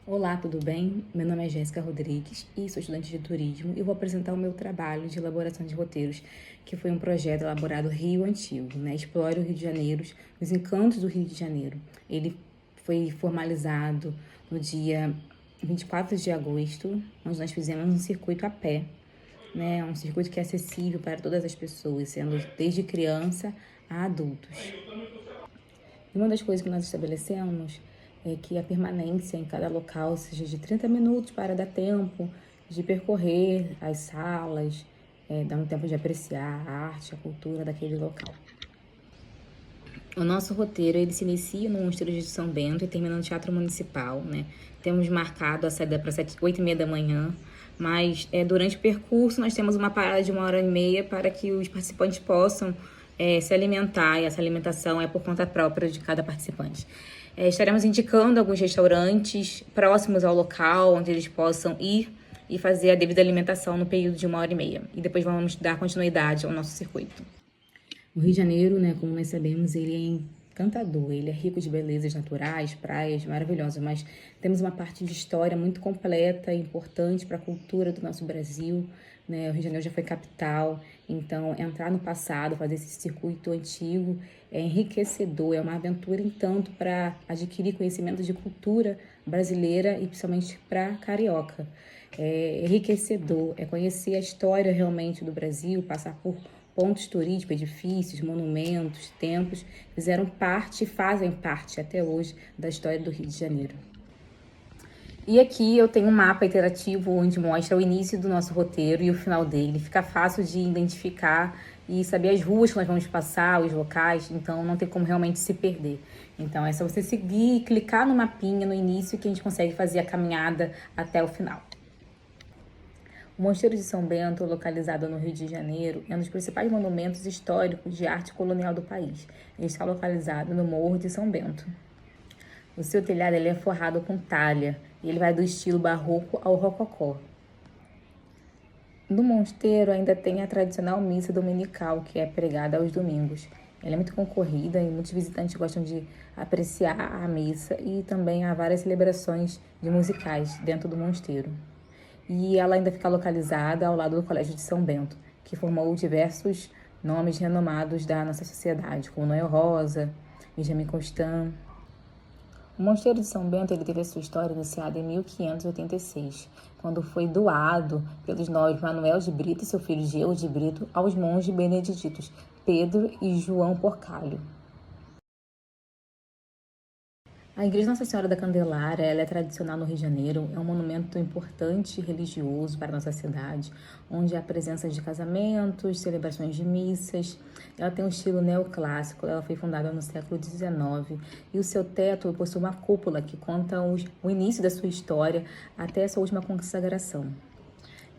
Olá, tudo bem? Meu nome é Jéssica Rodrigues e sou estudante de turismo e vou apresentar o meu trabalho de elaboração de roteiros, que foi um projeto elaborado Rio Antigo, né? Explore o Rio de Janeiro, os encantos do Rio de Janeiro. Ele foi formalizado no dia 24 de agosto, onde nós fizemos um circuito a pé, né? Um circuito que é acessível para todas as pessoas, sendo desde criança a adultos. E uma das coisas que nós estabelecemos é que a permanência em cada local seja de 30 minutos para dar tempo de percorrer as salas, dar um tempo de apreciar a arte, a cultura daquele local. O nosso roteiro ele se inicia no Mosteiro de São Bento e termina no Teatro Municipal, né? Temos marcado a saída para 8h30 da manhã, mas durante o percurso nós temos uma parada de 1h30 para que os participantes possam se alimentar, e essa alimentação é por conta própria de cada participante. Estaremos indicando alguns restaurantes próximos ao local, onde eles possam ir e fazer a devida alimentação no período de 1h30. E depois vamos dar continuidade ao nosso circuito. O Rio de Janeiro, né, como nós sabemos, ele é encantador, ele é rico de belezas naturais, praias maravilhosas, mas temos uma parte de história muito completa e importante para a cultura do nosso Brasil, né? O Rio de Janeiro já foi capital, então entrar no passado, fazer esse circuito antigo é enriquecedor, é uma aventura em tanto para adquirir conhecimento de cultura brasileira e principalmente para carioca. É enriquecedor, é conhecer a história realmente do Brasil, passar por pontos turísticos, edifícios, monumentos, templos, fizeram parte e fazem parte até hoje da história do Rio de Janeiro. E aqui eu tenho um mapa interativo onde mostra o início do nosso roteiro e o final dele. Fica fácil de identificar e saber as ruas que nós vamos passar, os locais, então não tem como realmente se perder. Então é só você seguir e clicar no mapinha no início que a gente consegue fazer a caminhada até o final. O Mosteiro de São Bento, localizado no Rio de Janeiro, é um dos principais monumentos históricos de arte colonial do país. Ele está localizado no Morro de São Bento. O seu telhado ele é forrado com talha e ele vai do estilo barroco ao rococó. No mosteiro ainda tem a tradicional missa dominical, que é pregada aos domingos. Ela é muito concorrida e muitos visitantes gostam de apreciar a missa e também há várias celebrações de musicais dentro do mosteiro. E ela ainda fica localizada ao lado do Colégio de São Bento, que formou diversos nomes renomados da nossa sociedade, como Noel Rosa, Benjamin Constant. O Mosteiro de São Bento ele teve a sua história iniciada em 1586, quando foi doado pelos nobres Manuel de Brito e seu filho Diego de Brito aos monges beneditinos Pedro e João Porcalho. A Igreja Nossa Senhora da Candelária, ela é tradicional no Rio de Janeiro, é um monumento importante e religioso para a nossa cidade, onde há presença de casamentos, celebrações de missas. Ela tem um estilo neoclássico, ela foi fundada no século XIX e o seu teto possui uma cúpula que conta o início da sua história até a sua última consagração.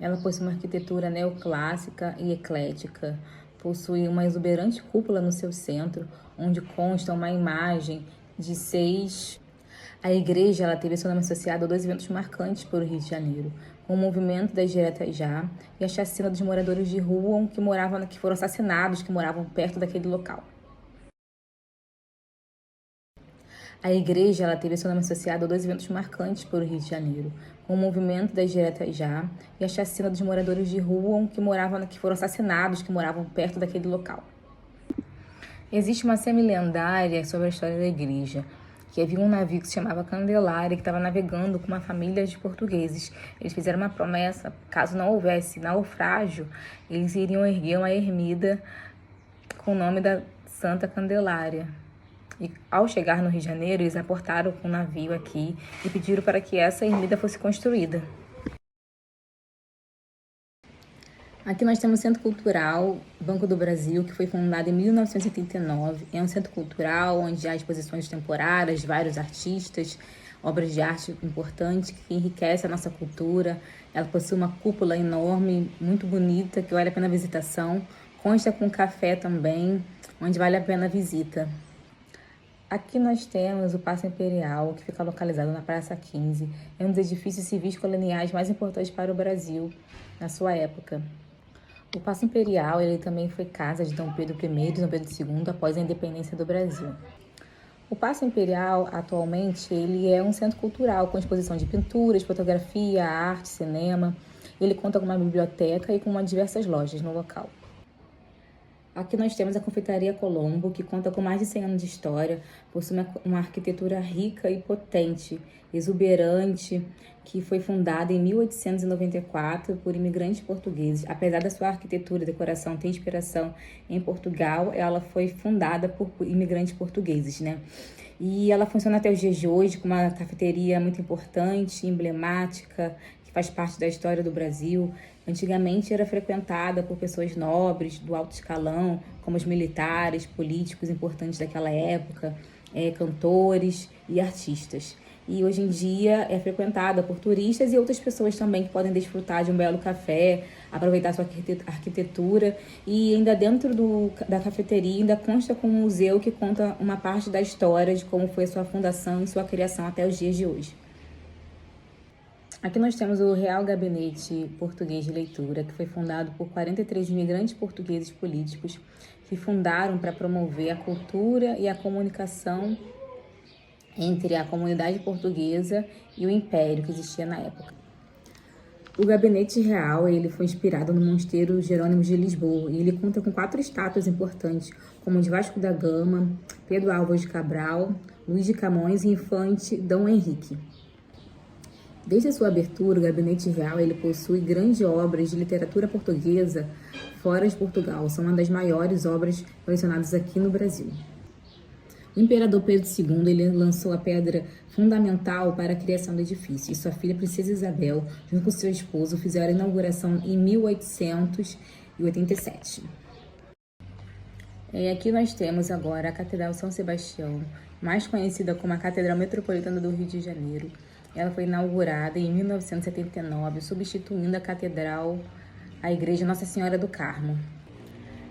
Ela possui uma arquitetura neoclássica e eclética, possui uma exuberante cúpula no seu centro, onde consta uma imagem de 6. A igreja ela teve seu nome associado a dois eventos marcantes para o Rio de Janeiro, com o movimento das diretas já e a chacina dos moradores de rua que foram assassinados, que moravam perto daquele local. A igreja ela teve seu nome associado a dois eventos marcantes para o Rio de Janeiro, com o movimento das diretas já e a chacina dos moradores de rua que foram assassinados, que moravam perto daquele local. Existe uma semi-lendária sobre a história da igreja, que havia um navio que se chamava Candelária, que estava navegando com uma família de portugueses. Eles fizeram uma promessa, caso não houvesse naufrágio, eles iriam erguer uma ermida com o nome da Santa Candelária. E ao chegar no Rio de Janeiro, eles aportaram com um navio aqui e pediram para que essa ermida fosse construída. Aqui nós temos o Centro Cultural Banco do Brasil, que foi fundado em 1989. É um centro cultural onde há exposições temporárias de vários artistas, obras de arte importantes que enriquecem a nossa cultura. Ela possui uma cúpula enorme, muito bonita, que vale a pena a visitação. Consta com café também, onde vale a pena a visita. Aqui nós temos o Paço Imperial, que fica localizado na Praça 15. É um dos edifícios civis coloniais mais importantes para o Brasil na sua época. O Paço Imperial ele também foi casa de Dom Pedro I e Dom Pedro II após a independência do Brasil. O Paço Imperial, atualmente, ele é um centro cultural com exposição de pinturas, fotografia, arte, cinema. Ele conta com uma biblioteca e com diversas lojas no local. Aqui nós temos a Confeitaria Colombo, que conta com mais de 100 anos de história, possui uma arquitetura rica e potente, exuberante, que foi fundada em 1894 por imigrantes portugueses. Apesar da sua arquitetura e decoração ter inspiração em Portugal, ela foi fundada por imigrantes portugueses, né? E ela funciona até os dias de hoje como uma cafeteria muito importante, emblemática, que faz parte da história do Brasil. Antigamente era frequentada por pessoas nobres, do alto escalão, como os militares, políticos importantes daquela época, cantores e artistas. E hoje em dia é frequentada por turistas e outras pessoas também que podem desfrutar de um belo café, aproveitar sua arquitetura. E ainda dentro da cafeteria ainda consta com um museu que conta uma parte da história de como foi a sua fundação e sua criação até os dias de hoje. Aqui nós temos o Real Gabinete Português de Leitura, que foi fundado por 43 imigrantes portugueses políticos que fundaram para promover a cultura e a comunicação entre a comunidade portuguesa e o império que existia na época. O Gabinete Real ele foi inspirado no Mosteiro Jerônimo de Lisboa e ele conta com 4 estátuas importantes, como de Vasco da Gama, Pedro Álvares de Cabral, Luís de Camões e Infante Dom Henrique. Desde a sua abertura, o Gabinete Real ele possui grandes obras de literatura portuguesa fora de Portugal. São uma das maiores obras colecionadas aqui no Brasil. O imperador Pedro II ele lançou a pedra fundamental para a criação do edifício. E sua filha, Princesa Isabel, junto com seu esposo, fizeram a inauguração em 1887. Aqui nós temos agora a Catedral São Sebastião, mais conhecida como a Catedral Metropolitana do Rio de Janeiro. Ela foi inaugurada em 1979, substituindo a Igreja Nossa Senhora do Carmo.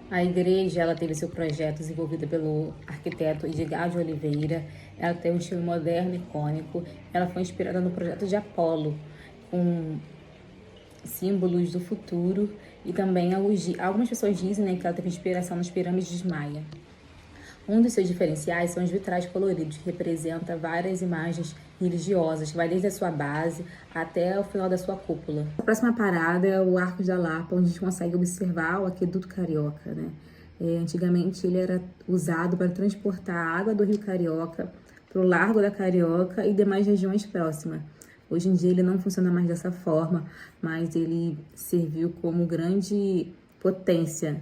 A igreja ela teve seu projeto desenvolvido pelo arquiteto Edgar de Oliveira. Ela tem um estilo moderno e icônico. Ela foi inspirada no projeto de Apolo, com símbolos do futuro. E também algumas pessoas dizem, né, que ela teve inspiração nas pirâmides de Maia. Um dos seus diferenciais são os vitrais coloridos, que representam várias imagens religiosas, que vai desde a sua base até o final da sua cúpula. A próxima parada é o Arcos da Lapa, onde a gente consegue observar o Aqueduto Carioca, né? Antigamente ele era usado para transportar a água do Rio Carioca para o Largo da Carioca e demais regiões próximas. Hoje em dia ele não funciona mais dessa forma, mas ele serviu como grande potência.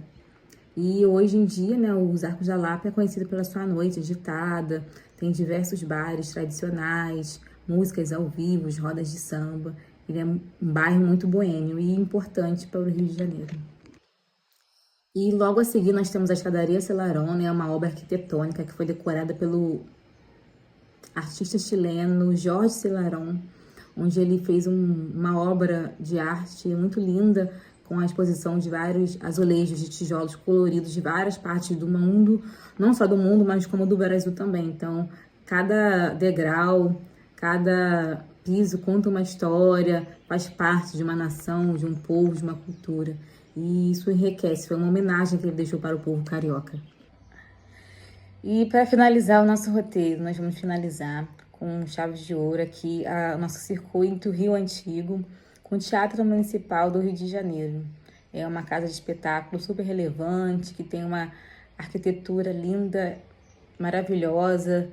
E hoje em dia, né, os Arcos da Lapa é conhecido pela sua noite agitada, tem diversos bares tradicionais, músicas ao vivo, rodas de samba. Ele é um bairro muito boêmio e importante para o Rio de Janeiro. E logo a seguir nós temos a Escadaria Selarón, né, uma obra arquitetônica que foi decorada pelo artista chileno Jorge Selarón, onde ele fez uma obra de arte muito linda, com a exposição de vários azulejos de tijolos coloridos de várias partes do mundo, não só do mundo, mas como do Brasil também. Então, cada degrau, cada piso conta uma história, faz parte de uma nação, de um povo, de uma cultura. E isso enriquece, foi uma homenagem que ele deixou para o povo carioca. E para finalizar o nosso roteiro, nós vamos finalizar com chaves de ouro aqui, o nosso circuito Rio Antigo, com o Teatro Municipal do Rio de Janeiro. É uma casa de espetáculo super relevante, que tem uma arquitetura linda, maravilhosa.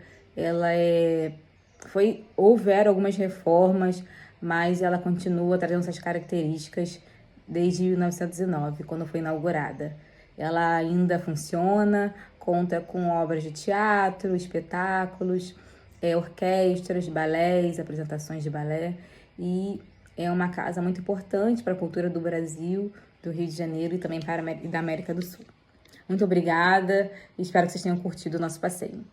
Houveram algumas reformas, mas ela continua trazendo essas características desde 1909, quando foi inaugurada. Ela ainda funciona, conta com obras de teatro, espetáculos, orquestras, balés, apresentações de balé, e é uma casa muito importante para a cultura do Brasil, do Rio de Janeiro e também da América do Sul. Muito obrigada e espero que vocês tenham curtido o nosso passeio.